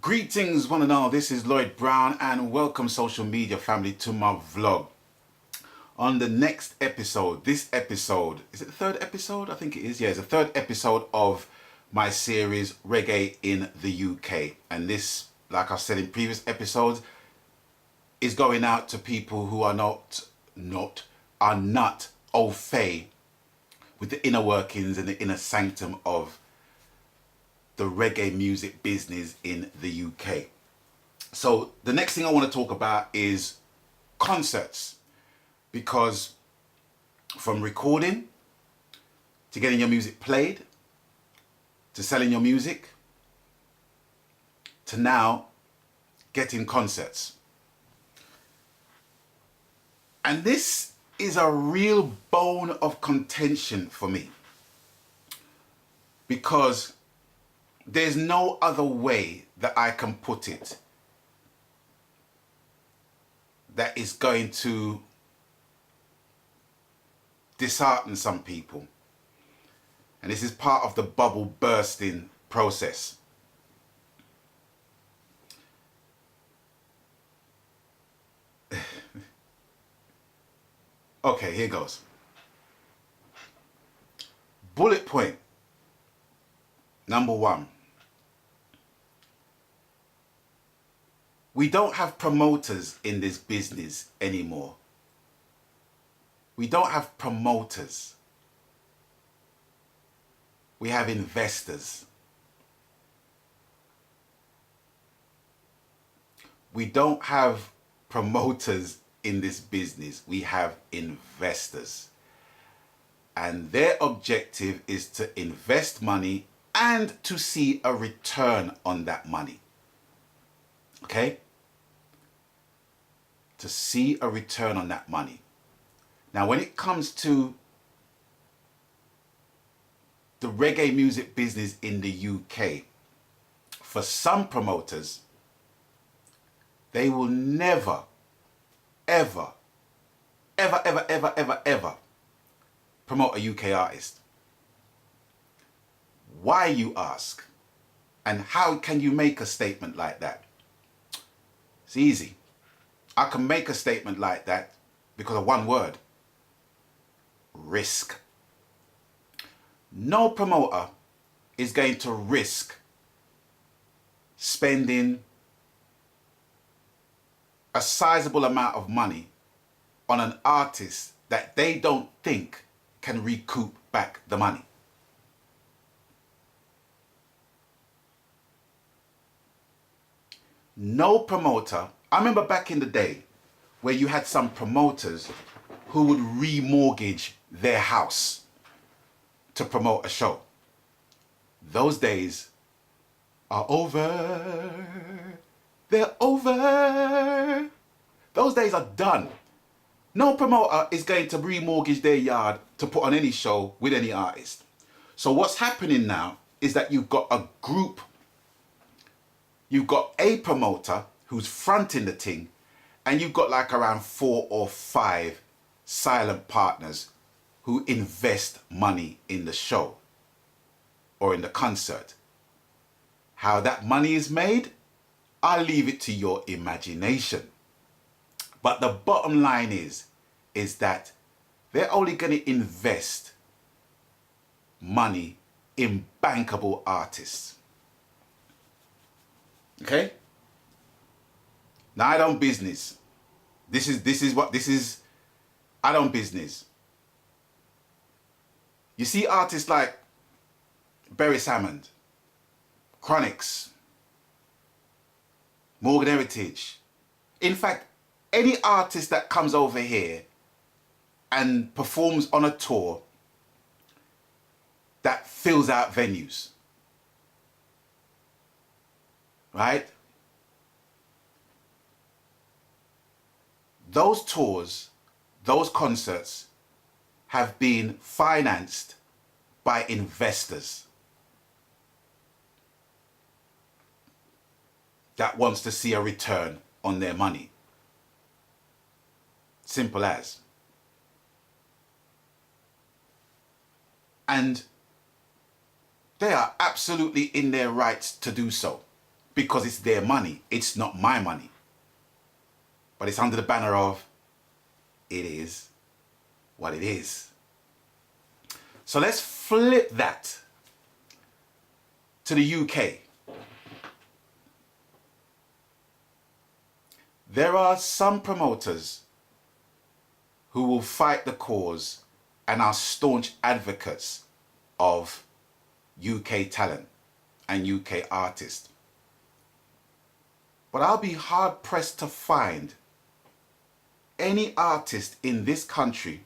Greetings one and all, this is Lloyd Brown and welcome social media family to my vlog. On the next episode, this episode, is it the third episode? I think it is, yeah, it's the third episode of my series Reggae in the UK. And this, like I've said in previous episodes, is going out to people who are not au fait with the inner workings and the inner sanctum of the reggae music business in the UK. So the next thing I want to talk about is concerts, because from recording to getting your music played to selling your music to now getting concerts. And this is a real bone of contention for me, because there's no other way that I can put it that is going to dishearten some people. And this is part of the bubble bursting process. Okay, here goes. Bullet point number one. We don't have promoters in this business anymore. We don't have promoters. We have investors. We don't have promoters in this business. We have investors. And their objective is to invest money and to see a return on that money. Okay? To see a return on that money. Now, when it comes to the reggae music business in the UK, for some promoters, they will never, ever promote a UK artist. Why, you ask? And how can you make a statement like that? It's easy. I can make a statement like that because of one word: risk. No promoter is going to risk spending a sizable amount of money on an artist that they don't think can recoup back the money. No promoter. I remember back in the day where you had some promoters who would remortgage their house to promote a show. Those days are over. They're over. Those days are done. No promoter is going to remortgage their yard to put on any show with any artist. So what's happening now is that you've got a group. You've got a promoter who's fronting the thing, and you've got like around 4 or 5 silent partners who invest money in the show or in the concert. How that money is made, I'll leave it to your imagination. But the bottom line is that they're only going to invest money in bankable artists. Okay? Now I don't business. This is I don't business. You see artists like Barry Salmond, Chronix, Morgan Heritage. In fact, any artist that comes over here and performs on a tour that fills out venues, right? Those tours, those concerts have been financed by investors that wants to see a return on their money. Simple as. And they are absolutely in their rights to do so. because it's their money. It's not my money. But it's under the banner of, it is what it is. So let's flip that to the UK. There are some promoters who will fight the cause and are staunch advocates of UK talent and UK artists. But I'll be hard pressed to find any artist in this country,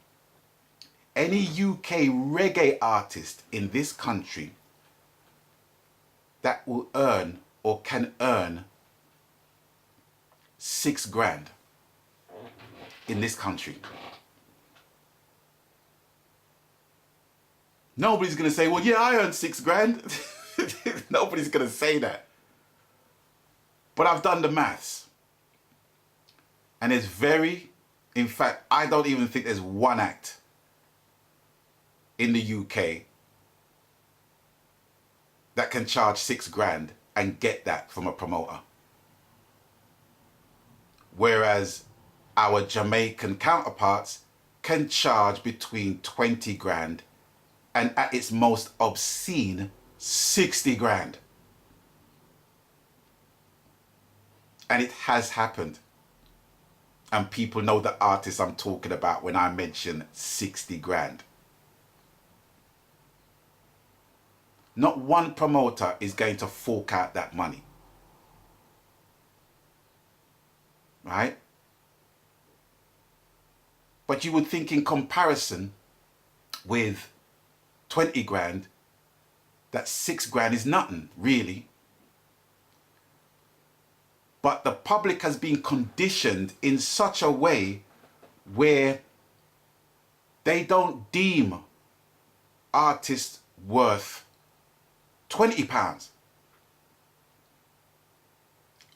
any UK reggae artist in this country that will earn or can earn $6,000 in this country. Nobody's going to say, well, yeah, I earned $6,000. Nobody's going to say that. But I've done the maths. And it's in fact, I don't even think there's one act in the UK that can charge $6,000 and get that from a promoter. Whereas our Jamaican counterparts can charge between $20,000 and at its most obscene $60,000. And it has happened. And people know the artist I'm talking about when I mention $60,000. Not one promoter is going to fork out that money. Right? But you would think in comparison with $20,000, that $6,000 is nothing, really. But the public has been conditioned in such a way where they don't deem artists worth £20.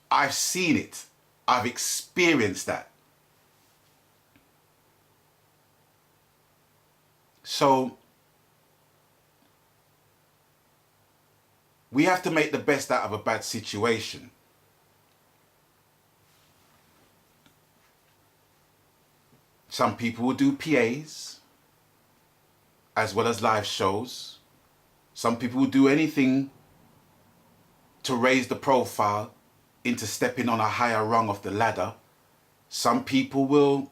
I've seen it. I've experienced that. So we have to make the best out of a bad situation. Some people will do PAs as well as live shows. Some people will do anything to raise the profile into stepping on a higher rung of the ladder. Some people will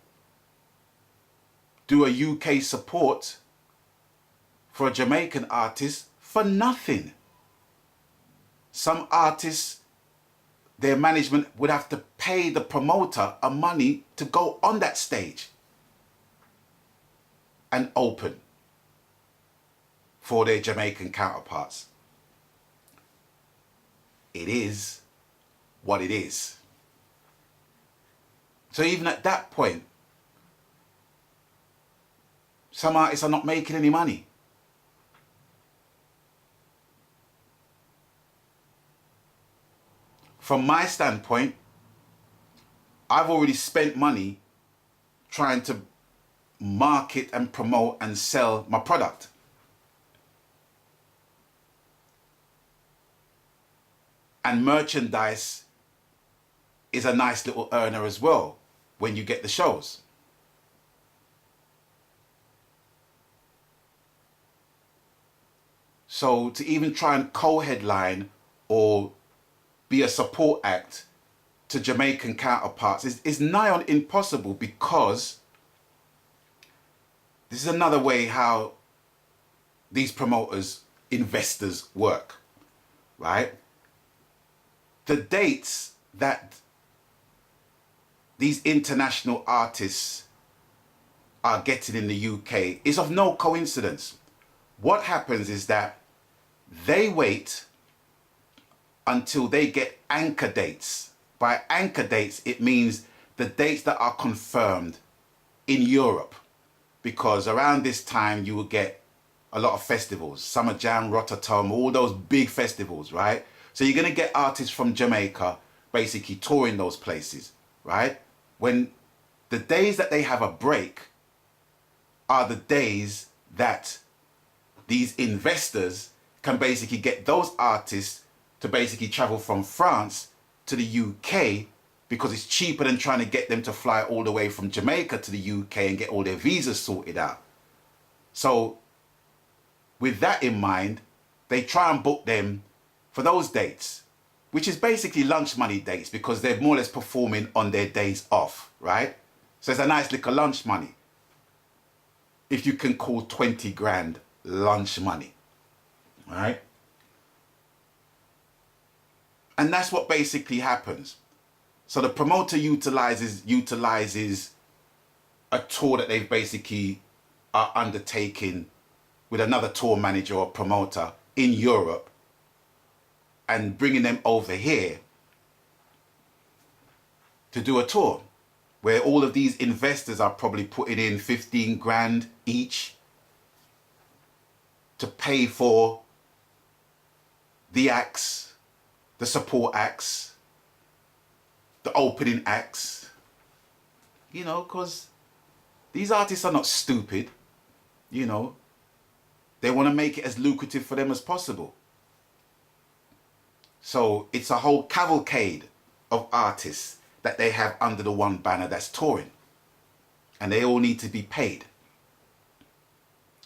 do a UK support for a Jamaican artist for nothing. Some artists, their management would have to pay the promoter a money to go on that stage and open for their Jamaican counterparts. It is what it is. So even at that point, some artists are not making any money. From my standpoint, I've already spent money trying to market and promote and sell my product. And merchandise is a nice little earner as well when you get the shows. So to even try and co-headline or be a support act to Jamaican counterparts is nigh on impossible, because this is another way how these promoters, investors work, right? The dates that these international artists are getting in the UK is of no coincidence. What happens is that they wait until they get anchor dates. By anchor dates, it means the dates that are confirmed in Europe. Because around this time, you will get a lot of festivals. Summer Jam, Rotterdam, all those big festivals, right? So you're going to get artists from Jamaica basically touring those places, right? When the days that they have a break are the days that these investors can basically get those artists to basically travel from France to the UK because it's cheaper than trying to get them to fly all the way from Jamaica to the UK and get all their visas sorted out. So with that in mind, they try and book them for those dates, which is basically lunch money dates because they're more or less performing on their days off, right? So it's a nice little lunch money. If you can call 20 grand lunch money, right? And that's what basically happens. So the promoter utilizes a tour that they've basically are undertaking with another tour manager or promoter in Europe and bringing them over here to do a tour where all of these investors are probably putting in 15 grand each to pay for the acts, the support acts, the opening acts, you know, because these artists are not stupid, you know. They want to make it as lucrative for them as possible. So it's a whole cavalcade of artists that they have under the one banner that's touring. And they all need to be paid.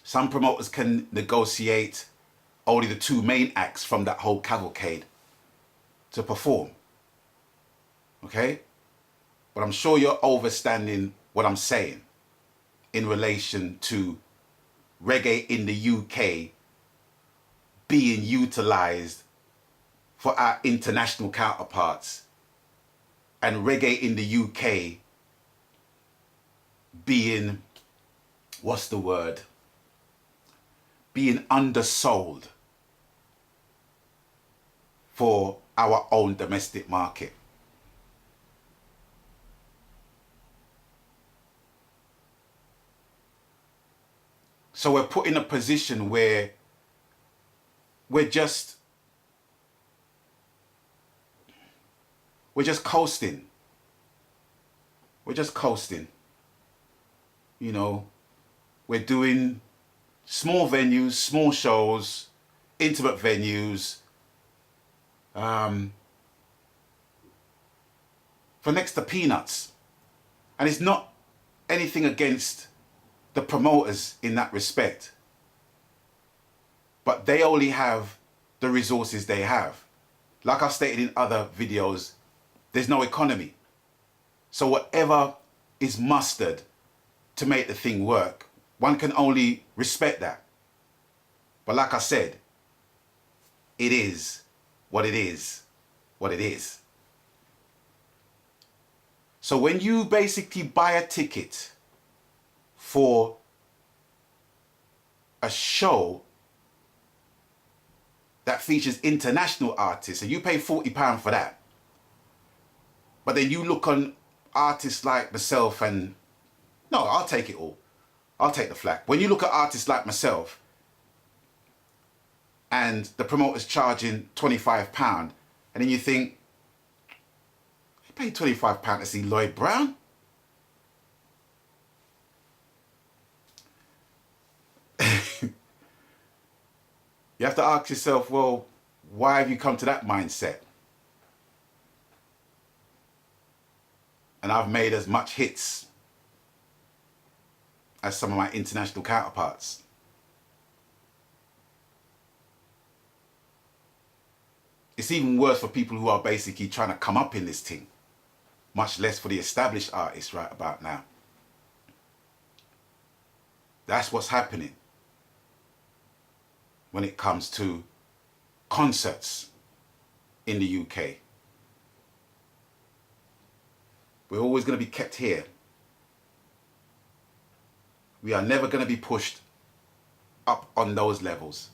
Some promoters can negotiate only the two main acts from that whole cavalcade to perform. Okay? But I'm sure you're understanding what I'm saying in relation to reggae in the UK being utilized for our international counterparts and reggae in the UK being, what's the word? Being undersold for our own domestic market. So we're put in a position where we're just coasting. We're just coasting. You know, we're doing small venues, small shows, intimate venues, for next to peanuts. And it's not anything against the promoters in that respect, but they only have the resources they have. Like I've stated in other videos, there's no economy. So whatever is mustered to make the thing work, one can only respect that. But like I said, it is what it is, what it is. So when you basically buy a ticket for a show that features international artists, and you pay £40 for that, but then you look on artists like myself and, no, I'll take it all. I'll take the flak. When you look at artists like myself and the promoter's charging £25, and then you think, you paid £25 to see Lloyd Brown? You have to ask yourself, well, why have you come to that mindset? And I've made as much hits as some of my international counterparts. It's even worse for people who are basically trying to come up in this thing, much less for the established artists right about now. That's what's happening when it comes to concerts in the UK. We're always going to be kept here. We are never going to be pushed up on those levels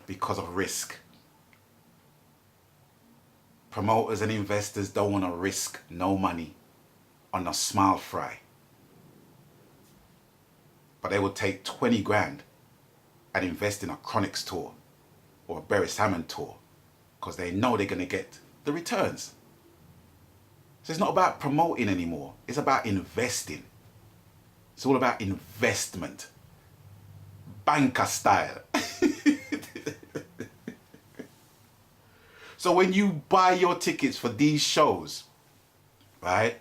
because of risk. Promoters and investors don't want to risk no money on a smile fry. But they will take 20 grand and invest in a Chronics tour or a Berry Hammond tour because they know they're going to get the returns. So it's not about promoting anymore. It's about investing. It's all about investment. Banker style. So when you buy your tickets for these shows, right,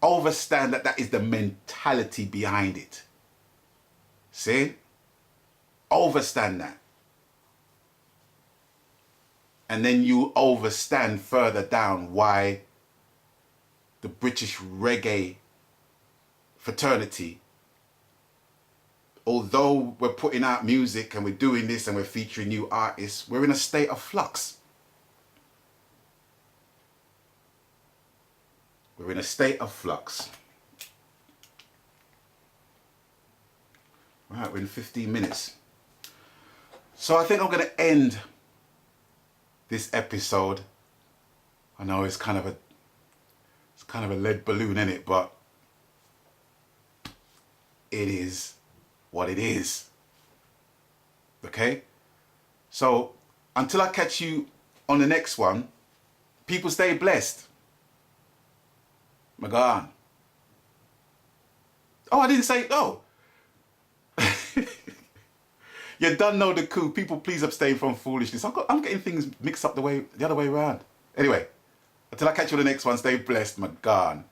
understand that that is the mentality behind it. See? Understand that. And then you understand further down why the British reggae fraternity, although we're putting out music and we're doing this and we're featuring new artists, we're in a state of flux. We're in a state of flux. Right, we're in 15 minutes. So I think I'm going to end this episode. I know it's kind of a lead balloon, in it, but it is what it is. Okay? So until I catch you on the next one, people stay blessed. My God. Oh, I didn't say, oh. You done know the coup. People, please abstain from foolishness. I'm getting things mixed up the other way around. Anyway, until I catch you on the next one, stay blessed, my God.